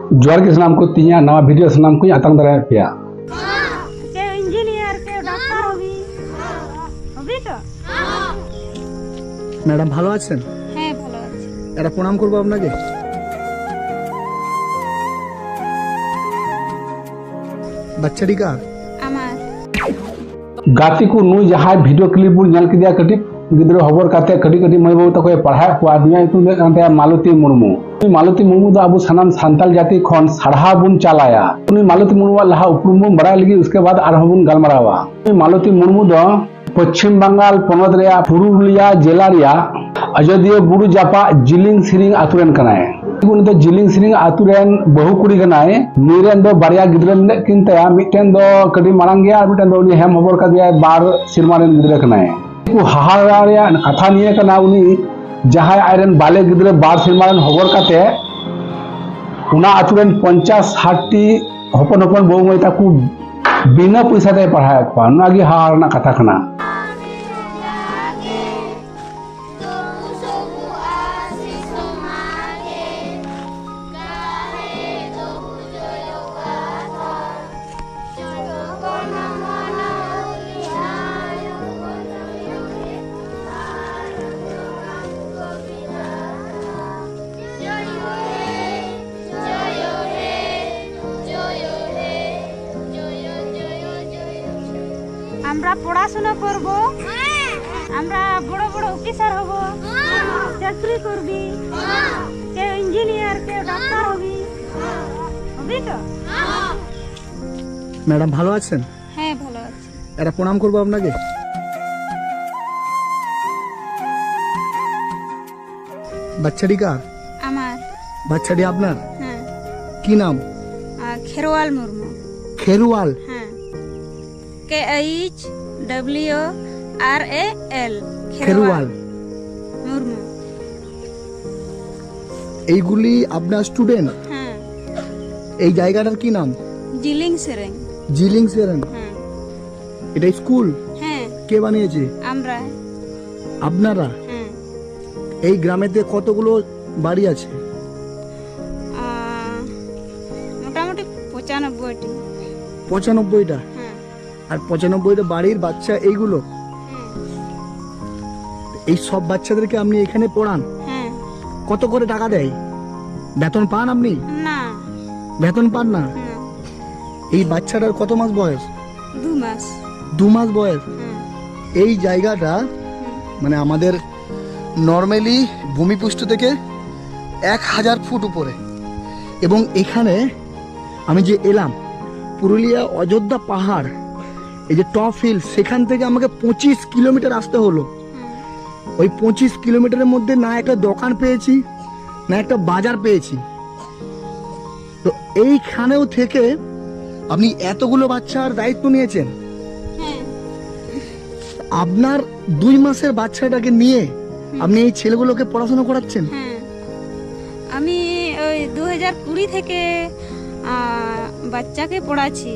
जोर के सनाम को तीन नवा वीडियो सनाम को आतंक दरा पे के इंजीनियर के डॉक्टर होबी होबी तो ম্যাডাম ভালো আছেন? হ্যাঁ ভালো আছি। এটা প্রণাম করবো আপনাকে। বাচ্চাটি কার? আমার गाती को नु जहां वीडियो क्लिप बुन नल के दिया कटी गिद्रो हबर काते कटी कटी मई बाबू तक पढ़ा को आदमी तु कांते मालती मुर्मू मालती मुर्मू दा अबु सनाम सांताल जाति खन साढ़ा बुन चलाया उनी मालती मुर्मू लहा उपरुम बड़ा लगी उसके बाद आर बुन गलमरावा मालती मुर्मू दो पश्चिम बंगाल पनत रेया पुरुलिया जिला रेया अयोध्या बुरु जापा जिलिंग सिरिंग आतुरेन कनाय उनी तो जिलिंग सिरिंग आतुरेन बहु कुड़ी कनाय नीरेन दो बारिया गिद्रो ने किनता मिटेन दो कडी मारांग गया और मिटेन दो उनी हेम हबर का दिया बार सिरमारेन गिद्रो कनाय को हाहारा रेया कथा निये कना उनी जहां आयरन बाले गिद्रो बार सिरमारेन हबर काते उना आतुरेन 50-60 टी हपन हपन बहु मईता को बिना पैसा ते पढ़ाया को नागी हाहारा ना कथा कना আমরা পড়াশোনা করব, আমরা বড় বড় অফিসার হব, চাকরি করবি, কেউ ইঞ্জিনিয়ার কেউ ডাক্তার হবি হবি তো ম্যাডাম ভালো আছেন? হ্যাঁ ভালো আছি। এটা প্রণাম করবো আপনাকে। বাচ্চাটি কার? আমার বাচ্চাটি আপনার? হ্যাঁ কি নাম? খেরওয়াল মুর্মু। খেরুয়াল। হ্যাঁ KHWRAL খেরুয়াল। মুর্মু। এইগুলি আপনার স্টুডেন্ট? হ্যাঁ এই জায়গাটার কি নাম? জিলিং সেরেং। জিলিং সেরেন। হ্যাঁ এটা স্কুল? হ্যাঁ কে বানিয়েছে? আমরা। আপনারা? হ্যাঁ এই গ্রামেতে কতগুলো বাড়ি আছে? মোটামুটি 95টি। 95টা? হ্যাঁ আর 95টা বাড়ির বাচ্চা এইগুলো? হ্যাঁ এই সব বাচ্চাদেরকে আপনি এখানে পড়ান? হ্যাঁ। কত করে টাকা দেয়? বেতন পান আপনি? না বেতন পান না? না, এই বাচ্চাটার কত মাস বয়স? 2 মাস। 2 মাস বয়স। হ্যাঁ এই জায়গাটা মানে আমাদের নর্মালি ভূমিপৃষ্ঠ থেকে 1000 ফুট উপরে, এবং এখানে আমি যে এলাম পুরুলিয়া অযোধ্যা পাহাড়, এই যে টপ হিল, সেখান থেকে আমাকে 25 কিলোমিটার আসতে হলো। ওই 25 কিলোমিটারের মধ্যে না একটা দোকান পেয়েছি না একটা বাজার পেয়েছি। তো এইখানেও থেকে আপনি এতগুলো বাচ্চার দায়িত্ব নিয়েছেন। হ্যাঁ আপনার 2 মাসের বাচ্চাটাকে নিয়ে আপনি এই ছেলেগুলোকে পড়াশোনা করাচ্ছেন? হ্যাঁ। আমি ওই 2020 থেকে বাচ্চাকে পড়াচ্ছি,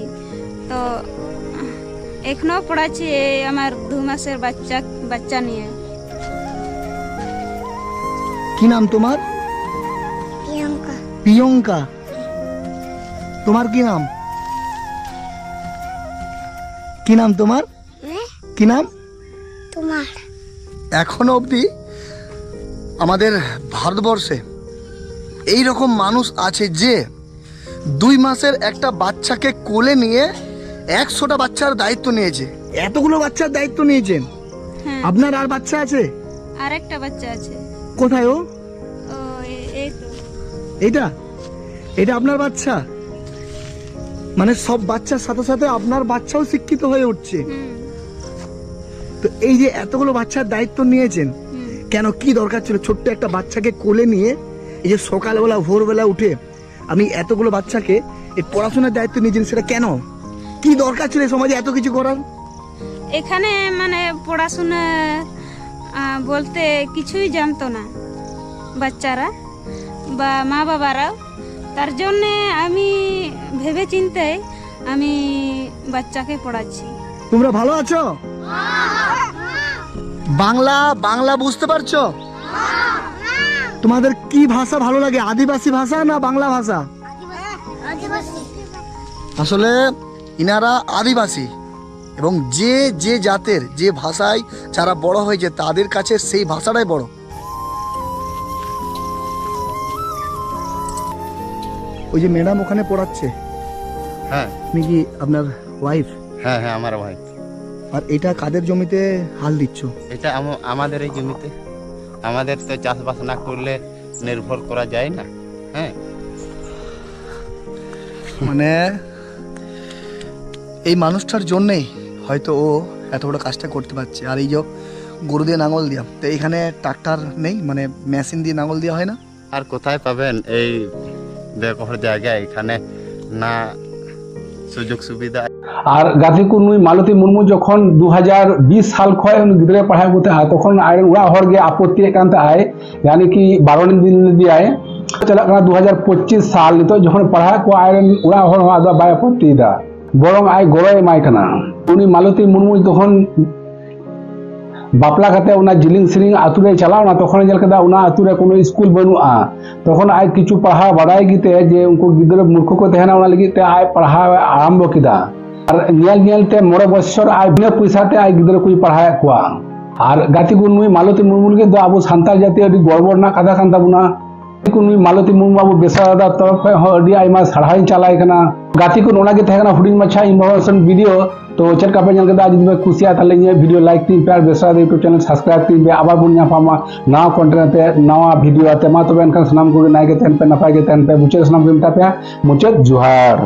তো এখনো পড়াচ্ছি এই আমার 2 মাসের বাচ্চা নিয়ে। কি নাম তোমার? প্রিয়াঙ্কা। প্রিয়ঙ্কা। তোমার কি নাম? কি নাম তোমার? কি নাম তোমার? এখনো অবধি আমাদের ভারতবর্ষে এই রকম মানুষ আছে যে 2 মাসের একটা বাচ্চাকে কোলে নিয়ে 100টা বাচ্চার দায়িত্ব নিয়েছে। এতগুলো বাচ্চার দায়িত্ব নিয়েছেন? হ্যাঁ আপনার আর বাচ্চা আছে? আরেকটা বাচ্চা আছে। কোথায় ও? ও এই তো। এইটা? এটা আপনার বাচ্চা? মানে সব বাচ্চার সাথে সাথে আপনার বাচ্চাও শিক্ষিত হয়ে উঠছে। তো এই যে এতগুলো বাচ্চার দায়িত্ব নিয়েছেন, কেন, কি দরকার ছিল ছোট্ট একটা বাচ্চাকে কোলে নিয়ে এই যে সকালবেলা ভোরবেলা উঠে আপনি এতগুলো বাচ্চাকে এই পড়াশোনার দায়িত্ব নিয়েছেন, সেটা কেন, কি দরকার ছিল সমাজে এত কিছু করার? এখানে মানে পড়াশোনা বলতে কিছুই জানতো না বাচ্চারা বা মা বাবারাও, তার জন্যে আমি ভেবে চিন্তে আমি বাচ্চাকে পড়াচ্ছি। তোমরা ভালো আছো? বাংলা বাংলা বুঝতে পারছো? তোমাদের কি ভাষা ভালো লাগে, আদিবাসী ভাষা না বাংলা ভাষা? আসলে ইনারা আদিবাসী এবং যে যে জাতের যে ভাষায় যারা বড় হয়েছে তাদের কাছে সেই ভাষাটাই বড়। ওই যে ম্যাডাম ওখানে পড়াচ্ছে, হ্যাঁ আপনি কি আপনার ওয়াইফ? হ্যাঁ হ্যাঁ আমার ভাই। আর এটা কাদের জমিতে হাল দিচ্ছ? এটা আমাদের এই জমিতে। আমাদের তো চাষবাস না করলে নির্ভর করা যায় না। হ্যাঁ মানে এই মানুষটার জন্যেই হয়তো ও এত বড় কাজটা করতে পারছে। আর এই যে গরু দিয়ে নাঙল দিয়া, তো এখানে ট্রাক্টর নেই, মানে মেশিন দিয়ে নাঙল দেওয়া হয় না। আর কোথায় পাবেন এই বেকহর জায়গায়, এখানে না সুযোগ সুবিধা। আর গাতিকু নুই মালতী মুর্মু যখন 2020 সাল খয় गिदरे पढ़ाई होते हैं तखन आयरन उड़ा हर गे आपत्ति कांत आए यानी कि 12 दिन दिया है चला 2025 साल नितो जखन पढ़ाई को आयरन उड़ा हर आदा बाय आपत्ति दा बरং आय गरय माय कना उनी मालतী मुर्मू तखन बापला काते उना जिलिंग सिलिंग आतुरे चलावना तखन जल कदा उना आतुरे कोनो स्कूल बनुआ तखन आय किछु पढ़ा बड़ाई गिते जे उनको गिदरे मूर्ख को तहना उना लगी ते आय पढ़ा आरंभ किदा और नियल मोड़े बছর आय बिना पैसाते आय गिदरे को पढ़ाए कुआ और गातिकु नुई मालतী मुर्मू के दो अब सान्ताल जाति अभी गड़बड़ ना कथा कान ताबुना गातिकु नुई मालतী मुर्मू अब बेसादा तरफ खय हो अडी आयमा सराहाई चालाय कना गातिकु नोना के तहना हुडिंग मछा इन्फॉर्मेशन वीडियो तो चल का पे जल के आज में खुशिया तले वीडियो लाइक तीन प्यार बेसादा यूट्यूब चैनल सब्सक्राइब तीन पे आबार बुनिया पामा नवा कंटेंट ते नवा वीडियो आते मा तो बेनखान सनाम को नाय के तहन पे नफाय के तहन पे मुचे सनाम के मिटा पे मुचे जुहार।